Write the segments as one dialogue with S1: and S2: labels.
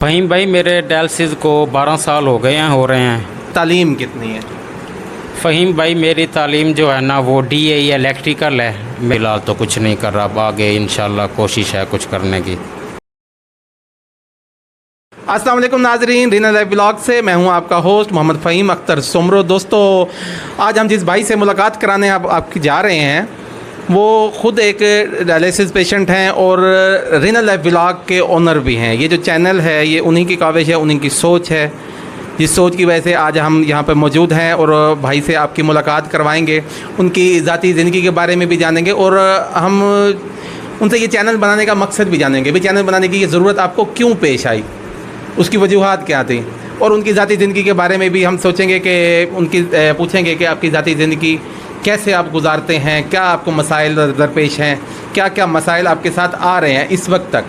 S1: फहीम भाई मेरे डायलिसिस को 12 साल हो रहे हैं।
S2: तालीम कितनी है?
S1: फ़हीम भाई मेरी तालीम जो है ना वो DAE इलेक्ट्रिकल है। फ़िलहाल तो कुछ नहीं कर रहा, अब आगे इंशाल्लाह कोशिश है कुछ करने की।
S2: अस्सलाम वालेकुम नाजरीन, रीना लाइव ब्लॉग से मैं हूं आपका होस्ट मोहम्मद फ़हीम अख्तर सुमरो। दोस्तों, आज हम जिस भाई से मुलाकात कराने आपकी जा रहे हैं वो ख़ुद एक डायलिसिस पेशेंट हैं और रीना लाइव ब्लॉग के ओनर भी हैं। ये जो चैनल है ये उन्हीं की काविश है, उन्हीं की सोच है, जिस सोच की वजह से आज हम यहाँ पर मौजूद हैं और भाई से आपकी मुलाकात करवाएंगे, उनकी ज़ाती ज़िंदगी के बारे में भी जानेंगे और हम उनसे ये चैनल बनाने का मकसद भी जानेंगे। भाई चैनल बनाने की ये ज़रूरत आपको क्यों पेश आई, उसकी वजूहात क्या थी, और उनकी ज़ाती ज़िंदगी के बारे में भी हम सोचेंगे कि उनकी पूछेंगे कि आपकी ज़ाती ज़िंदगी कैसे आप गुजारते हैं, क्या आपको मसाइल दरपेश हैं, क्या क्या मसाइल आपके साथ आ रहे हैं इस वक्त तक।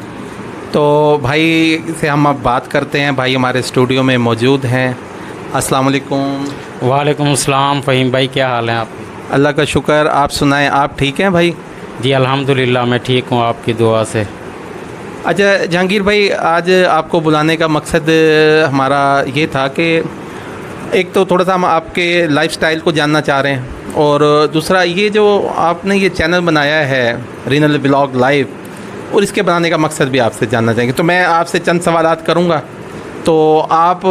S2: तो भाई से हम अब बात करते हैं। भाई हमारे स्टूडियो में मौजूद हैं। अस्सलाम वालेकुम।
S1: वालेकुम अस्सलाम। फ़हीम भाई क्या हाल है आप?
S2: अल्लाह का शुक्र, आप सुनाएं, आप ठीक हैं भाई?
S1: जी अल्हम्दुलिल्लाह मैं ठीक हूँ आपकी दुआ से।
S2: अच्छा जहांगीर भाई, आज आपको बुलाने का मकसद हमारा ये था कि एक तो थोड़ा सा हम आपके लाइफस्टाइल को जानना चाह रहे हैं और दूसरा ये जो आपने ये चैनल बनाया है रीना लाइव ब्लॉग लाइव, और इसके बनाने का मकसद भी आपसे जानना चाहेंगे। तो मैं आपसे चंद सवालात करूँगा तो आप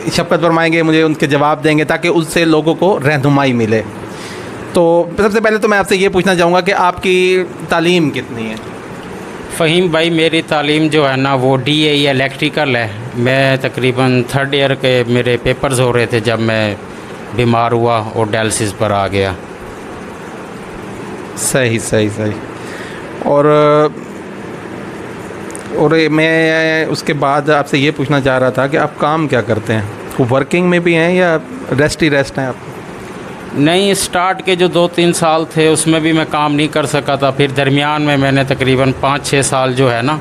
S2: शफ़क़त फरमाएंगे, मुझे उनके जवाब देंगे ताकि उससे लोगों को रहनुमाई मिले। तो सबसे पहले तो मैं आपसे ये पूछना चाहूँगा कि आपकी तालीम कितनी है?
S1: फ़हीम भाई मेरी तालीम जो है ना वो DAE इलेक्ट्रिकल है। मैं तकरीबन 3rd ईयर के मेरे पेपर्स हो रहे थे जब मैं बीमार हुआ और डायलिसिस पर आ गया।
S2: सही सही सही। और मैं उसके बाद आपसे ये पूछना चाह रहा था कि आप काम क्या करते हैं? वर्किंग में भी हैं या रेस्ट हैं आप?
S1: नहीं, स्टार्ट के जो 2-3 साल थे उसमें भी मैं काम नहीं कर सका था। फिर दरमियान में मैंने तकरीबन 5-6 साल जो है ना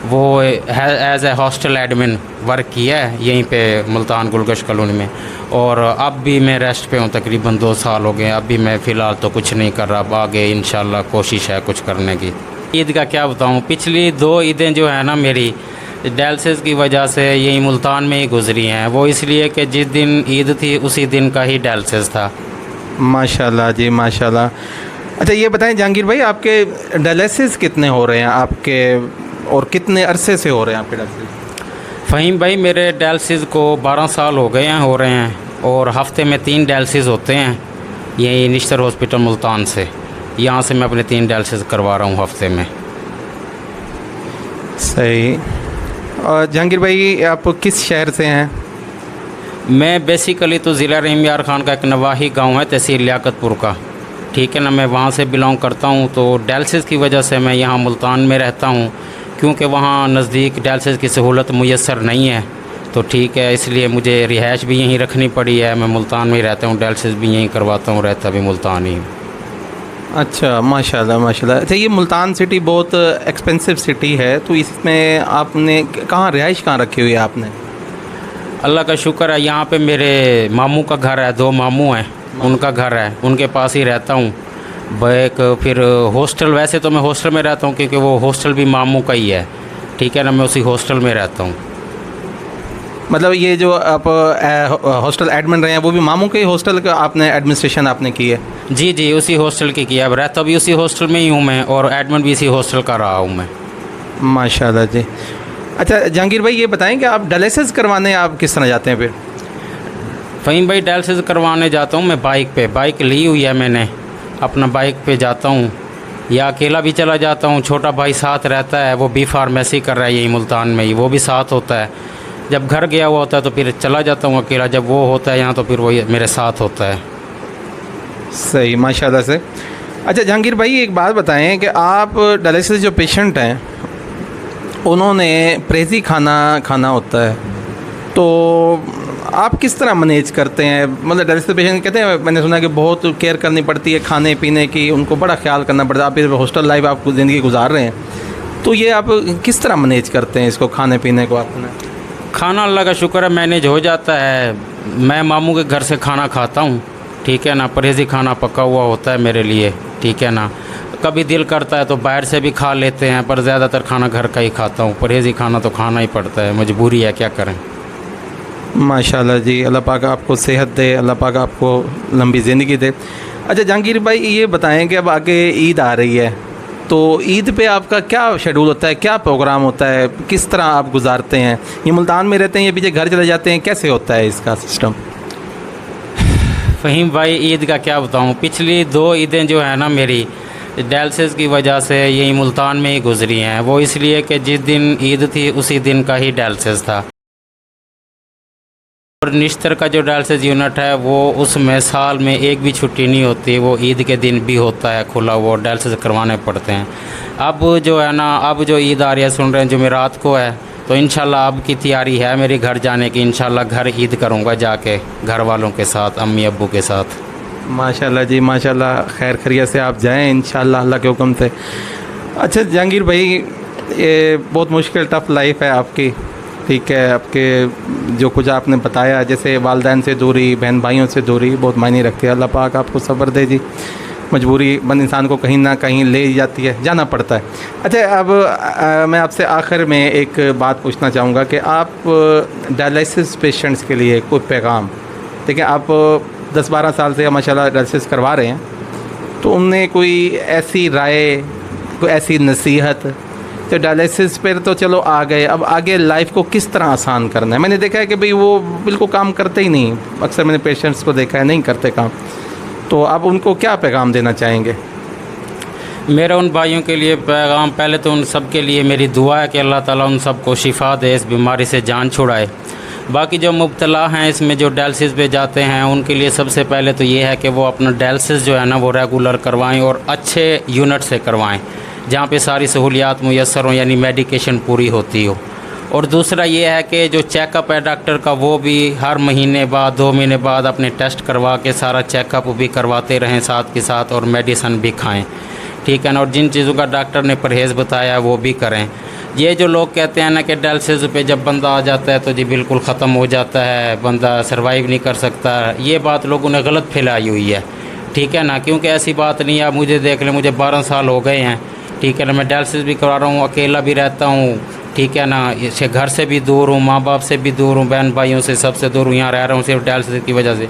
S1: वो as a hostel admin work किया है यहीं पे मुल्तान गुलगश कॉलोनी में, और अब भी मैं रेस्ट पे हूँ। तकरीबन 2 साल हो गए। अब भी मैं फ़िलहाल तो कुछ नहीं कर रहा, अब आगे इंशाल्लाह कोशिश है कुछ करने की। ईद का क्या बताऊँ, पिछली 2 ईदें जो है ना मेरी डायलिसिस की वजह से यही मुल्तान में ही गुजरी हैं। वो इसलिए कि जिस दिन ईद थी उसी दिन का ही डायलिसिस था।
S2: माशाल्लाह जी माशाल्लाह। अच्छा ये बताएं जहांगीर भाई, आपके डायलिसिस कितने हो रहे हैं आपके, और कितने अरसे से हो रहे हैं आपके डायलिसिस?
S1: फ़हीम भाई मेरे डायलिसिस को 12 साल हो रहे हैं और हफ़्ते में 3 डायलिसिस होते हैं यही निश्तर हॉस्पिटल मुल्तान से। यहाँ से मैं अपने 3 डायलिसिस करवा रहा हूँ हफ़्ते में।
S2: सही। और जहांगीर भाई आप किस शहर से हैं?
S1: मैं बेसिकली तो ज़िला रहीम यार खान का एक नवाही गांव है, तहसील लियाकतपुर का, ठीक है ना, मैं वहाँ से बिलोंग करता हूँ। तो डायलिसिस की वजह से मैं यहाँ मुल्तान में रहता हूँ क्योंकि वहाँ नज़दीक डायलिसिस की सहूलत मुयस्सर नहीं है। तो ठीक है, इसलिए मुझे रिहाइश भी यहीं रखनी पड़ी है। मैं मुल्तान में ही रहता हूँ, डायलिसिस भी यहीं करवाता हूँ, रहता भी मुल्तान ही।
S2: अच्छा माशाल्लाह माशाल्लाह। अच्छा ये मुल्तान सिटी बहुत एक्सपेंसिव सिटी है, तो इसमें आपने कहाँ रिहाइश कहाँ रखी हुई है आपने?
S1: अल्लाह का शुक्र है, यहाँ पे मेरे मामू का घर है, 2 मामू हैं, उनका घर है, उनके पास ही रहता हूँ। एक फिर हॉस्टल, वैसे तो मैं हॉस्टल में रहता हूँ क्योंकि वो हॉस्टल भी मामू का ही है, ठीक है ना, मैं उसी हॉस्टल में रहता हूँ।
S2: मतलब ये जो आप हॉस्टल एडमिन रहे हैं वो भी मामू के ही हॉस्टल का आपने एडमिनिस्ट्रेशन आपने की है?
S1: जी जी उसी हॉस्टल की किया। अब रहता भी उसी हॉस्टल में ही हूँ मैं और एडमिन भी इसी हॉस्टल का रहा हूँ मैं।
S2: माशाल्लाह जी। अच्छा जहांगीर भाई ये बताएं कि आप डायलिसिस करवाने आप किस तरह जाते हैं फिर?
S1: फ़हीम भाई डायलिसिस करवाने जाता हूँ मैं बाइक ली हुई है मैंने, अपना बाइक पे जाता हूँ या अकेला भी चला जाता हूँ। छोटा भाई साथ रहता है, वो B फार्मेसी कर रहा है यही मुल्तान में ही, वो भी साथ होता है। जब घर गया हुआ होता है तो फिर चला जाता हूँ अकेला, जब वो होता है यहाँ तो फिर वो मेरे साथ होता है।
S2: सही माशाल्लाह से। अच्छा जहांगीर भाई एक बात बताएं कि आप डायलिसिस जो पेशेंट हैं उन्होंने परहेज़ी खाना होता है, तो आप किस तरह मैनेज करते हैं? मतलब डायलिसिस पेशेंट कहते हैं, मैंने सुना है कि बहुत केयर करनी पड़ती है खाने पीने की, उनको बड़ा ख्याल करना पड़ता है। आप इस हॉस्टल लाइफ आप ज़िंदगी गुजार रहे हैं, तो ये आप किस तरह मैनेज करते हैं इसको, खाने पीने को? आपने
S1: खाना अल्लाह का शुक्र है मैनेज हो जाता है। मैं मामू के घर से खाना खाता हूँ, ठीक है ना, परहेज़ी खाना पका हुआ होता है मेरे लिए, ठीक है ना। कभी दिल करता है तो बाहर से भी खा लेते हैं, पर ज़्यादातर खाना घर का ही खाता हूँ। परहेज़ी खाना तो खाना ही पड़ता है, मजबूरी है, क्या करें।
S2: माशाल्लाह जी, अल्लाह पाक आपको सेहत दे, अल्लाह पाक आपको लंबी ज़िंदगी दे। अच्छा जहांगीर भाई, ये बताएं कि अब आगे ईद आ रही है, तो ईद पे आपका क्या शेड्यूल होता है, क्या प्रोग्राम होता है, किस तरह आप गुजारते हैं? ये मुल्तान में रहते हैं या पीछे घर चले जाते हैं, कैसे होता है इसका सिस्टम?
S1: फ़हीम भाई, ईद का क्या बताऊँ, पिछली 2 ईदें जो है ना मेरी डायलिसिस की वजह से यही मुल्तान में ही गुजरी हैं। वो इसलिए कि जिस दिन ईद थी उसी दिन का ही डायलिसिस था, और निश्तर का जो डायलिसिस यूनिट है वो उसमें साल में एक भी छुट्टी नहीं होती, वो ईद के दिन भी होता है खुला, वो डायलिसिस करवाने पड़ते हैं। अब जो है ना, अब जो ईद आ रही है, सुन रहे हैं जुमेरात को है, तो इंशाल्लाह अब की तैयारी है मेरे घर जाने की। इंशाल्लाह घर ईद करूँगा जाके घर वालों के साथ, अम्मी अब्बू के साथ।
S2: माशाल्लाह जी माशाल्लाह, खैर खैरियत से आप जाएं इंशाल्लाह अल्लाह के हुक्म से। अच्छा जहांगीर भाई, ये बहुत मुश्किल टफ़ लाइफ है आपकी, ठीक है, आपके जो कुछ आपने बताया, जैसे वालिदैन से दूरी, बहन भाइयों से दूरी बहुत मायने रखती है। अल्लाह पाक आपको सब्र दे जी, मजबूरी बंद इंसान को कहीं ना कहीं ले जाती है, जाना पड़ता है। अच्छा अब मैं आपसे आखिर में एक बात पूछना चाहूँगा कि आप डायलिसिस पेशेंट्स के लिए कोई पैगाम, ठीक है, आप 10-12 साल से माशाल्लाह डायलिसिस करवा रहे हैं, तो उनने कोई ऐसी राय, कोई ऐसी नसीहत, तो डायलिसिस पर तो चलो आ गए, अब आगे लाइफ को किस तरह आसान करना है? मैंने देखा है कि भाई वो बिल्कुल काम करते ही नहीं, अक्सर मैंने पेशेंट्स को देखा है नहीं करते काम, तो आप उनको क्या पैगाम देना चाहेंगे?
S1: मेरा उन भाइयों के लिए पैगाम, पहले तो उन सब के लिए मेरी दुआ है कि अल्लाह ताला उन सबको शिफा दे, इस बीमारी से जान छुड़ाए। बाकी जो मुब्तला हैं इसमें, जो डायलिसिस पे जाते हैं, उनके लिए सबसे पहले तो ये है कि वो अपना डायलिसिस जो है ना वो रेगुलर करवाएं और अच्छे यूनिट से करवाएं, जहाँ पे सारी सहूलियात मुयस्सर हों, यानी मेडिकेशन पूरी होती हो। और दूसरा ये है कि जो चेकअप है डॉक्टर का, वो भी हर महीने बाद, 2 महीने बाद अपने टेस्ट करवा के सारा चेकअप भी करवाते रहें साथ के साथ, और मेडिसन भी खाएं, ठीक है ना। और जिन चीज़ों का डॉक्टर ने परहेज़ बताया है वो भी करें। ये जो लोग कहते हैं ना कि डायलिसिस पे जब बंदा आ जाता है तो जी बिल्कुल ख़त्म हो जाता है, बंदा सर्वाइव नहीं कर सकता, ये बात लोगों ने गलत फैलाई हुई है, ठीक है ना, क्योंकि ऐसी बात नहीं है। आप मुझे देख लें, मुझे 12 साल हो गए हैं, ठीक है ना, मैं डायलिसिस भी करवा रहा हूँ, अकेला भी रहता हूँ, ठीक है ना, इसे घर से भी दूर हूँ, माँ बाप से भी दूर हूँ, बहन भाइयों से सबसे दूर हूँ, यहाँ रह रहा हूँ सिर्फ डायलिसिस की वजह से।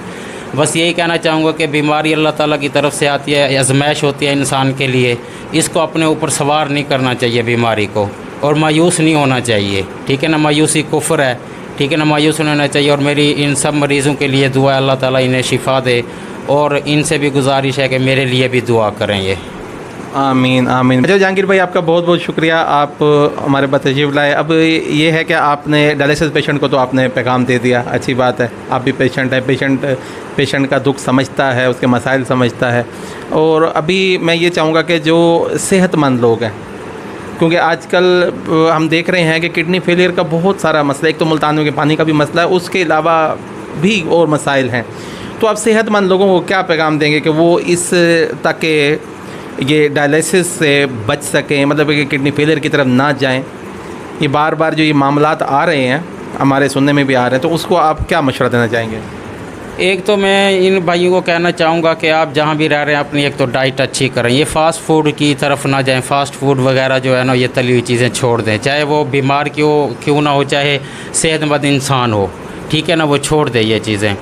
S1: बस यही कहना चाहूँगा कि बीमारी अल्लाह ताला की तरफ से आती है, आजमाइश होती है इंसान के लिए, इसको अपने ऊपर सवार नहीं करना चाहिए बीमारी को, और मायूस नहीं होना चाहिए, ठीक है ना। मायूसी कुफ्र है, ठीक है ना, मायूस नहीं होना चाहिए। और मेरी इन सब मरीज़ों के लिए दुआ, अल्लाह ताला इन्हें शिफा दे, और इनसे भी गुजारिश है कि मेरे लिए भी दुआ करें ये।
S2: आमीन आमीन। अच्छा जहांगीर भाई, आपका बहुत बहुत शुक्रिया, आप हमारे पास तशरीफ़ लाए। अब ये है कि आपने डायलिसिस पेशेंट को तो आपने पैगाम दे दिया, अच्छी बात है, आप भी पेशेंट है, पेशेंट का दुख समझता है, उसके मसाइल समझता है। और अभी मैं ये चाहूँगा कि जो सेहतमंद लोग हैं, क्योंकि आजकल हम देख रहे हैं कि किडनी फेलियर का बहुत सारा मसला, एक तो मुल्तान के पानी का भी मसला है, उसके अलावा भी और मसाइल हैं, तो आप सेहतमंद लोगों को क्या पैगाम देंगे कि वो इस तक ये डायलिसिस से बच सकें, मतलब कि किडनी फेलियर की तरफ ना जाएं? ये बार बार जो ये मामलात आ रहे हैं, हमारे सुनने में भी आ रहे हैं, तो उसको आप क्या मशवरा देना चाहेंगे?
S1: एक तो मैं इन भाइयों को कहना चाहूँगा कि आप जहाँ भी रह रहे हैं अपनी एक तो डाइट अच्छी करें, ये फ़ास्ट फूड की तरफ ना जाएं, फ़ास्ट फूड वगैरह जो है ना, ये तली हुई चीज़ें छोड़ दें, चाहे वो बीमार क्यों ना हो, चाहे सेहतमंद इंसान हो, ठीक है ना, वो छोड़ दें ये चीज़ें।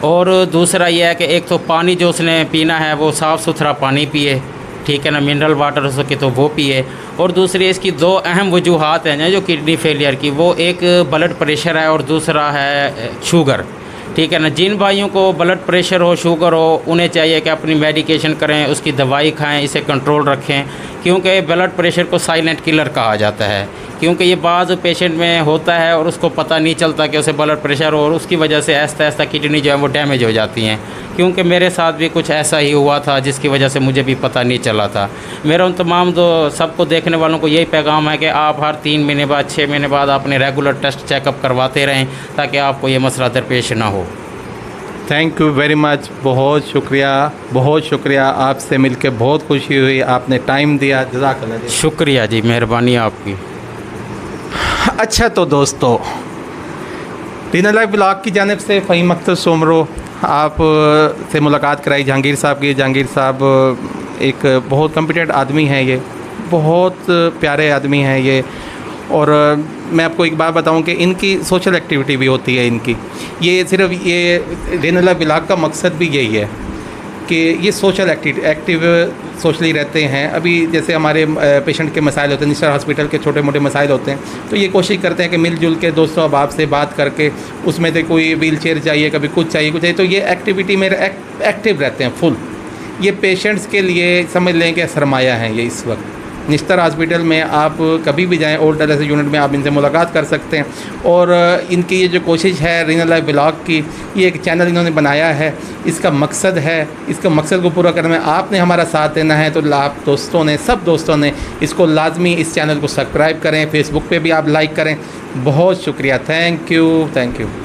S1: और दूसरा ये है कि एक तो पानी जो उसने पीना है वो साफ़ सुथरा पानी पिए, ठीक है ना, मिनरल वाटर हो सके तो वो पिए। और दूसरी इसकी 2 अहम वजूहात हैं जो किडनी फेलियर की, वो एक ब्लड प्रेशर है और दूसरा है शुगर, ठीक है ना। जिन भाइयों को ब्लड प्रेशर हो, शुगर हो, उन्हें चाहिए कि अपनी मेडिकेशन करें, उसकी दवाई खाएं, इसे कंट्रोल रखें, क्योंकि ब्लड प्रेशर को साइलेंट किलर कहा जाता है, क्योंकि ये बाज़ पेशेंट में होता है और उसको पता नहीं चलता कि उसे ब्लड प्रेशर हो, और उसकी वजह से आहिस्ता आहिस्ता किडनी जो है वो डैमेज हो जाती हैं। क्योंकि मेरे साथ भी कुछ ऐसा ही हुआ था, जिसकी वजह से मुझे भी पता नहीं चला था। मेरा उन तमाम सबको देखने वालों को यही पैगाम है कि आप हर 3 महीने बाद, 6 महीने बाद अपने रेगुलर टेस्ट चेकअप करवाते रहें, ताकि आपको ये मसला दरपेश ना हो।
S2: थैंक यू वेरी मच, बहुत शुक्रिया, आपसे मिलकर बहुत खुशी हुई, आपने टाइम दिया, जज़ाकल्लाह जी।
S1: शुक्रिया जी, मेहरबानी आपकी।
S2: अच्छा तो दोस्तों, रीना लाइफ ब्लॉग की जानिब से फ़हीम अख्तर सोमरो आप से मुलाकात कराई जहांगीर साहब की। जहांगीर साहब एक बहुत कॉम्पिटेंट आदमी हैं, ये बहुत प्यारे आदमी हैं ये। और मैं आपको एक बात बताऊं कि इनकी सोशल एक्टिविटी भी होती है इनकी। ये सिर्फ ये रेनला ब्लॉग का मकसद भी यही है कि ये सोशल एक्टिव सोशली रहते हैं। अभी जैसे हमारे पेशेंट के मसाइल होते हैं, निस्टर हॉस्पिटल के छोटे मोटे मसाइल होते हैं, तो ये कोशिश करते हैं कि मिल जुल के दोस्तों अब आपसे बात करके उसमें से कोई व्हील चेयर चाहिए, कभी कुछ चाहिए, तो ये एक्टिविटी में एक्टिव रहते हैं फुल। ये पेशेंट्स के लिए समझ लें कि सरमाया है ये इस वक्त। निस्तर हॉस्पिटल में आप कभी भी जाएं, ओल्ड डायलिसिस यूनिट में आप इनसे मुलाकात कर सकते हैं। और इनकी ये जो कोशिश है रीना लाइफ ब्लॉग की, ये एक चैनल इन्होंने बनाया है, इसका मकसद है, इसका मकसद को पूरा करने में आपने हमारा साथ देना है। तो आप दोस्तों ने, सब दोस्तों ने इसको लाजमी इस चैनल को सब्सक्राइब करें, फेसबुक पे भी आप लाइक करें। बहुत शुक्रिया, थैंक यू।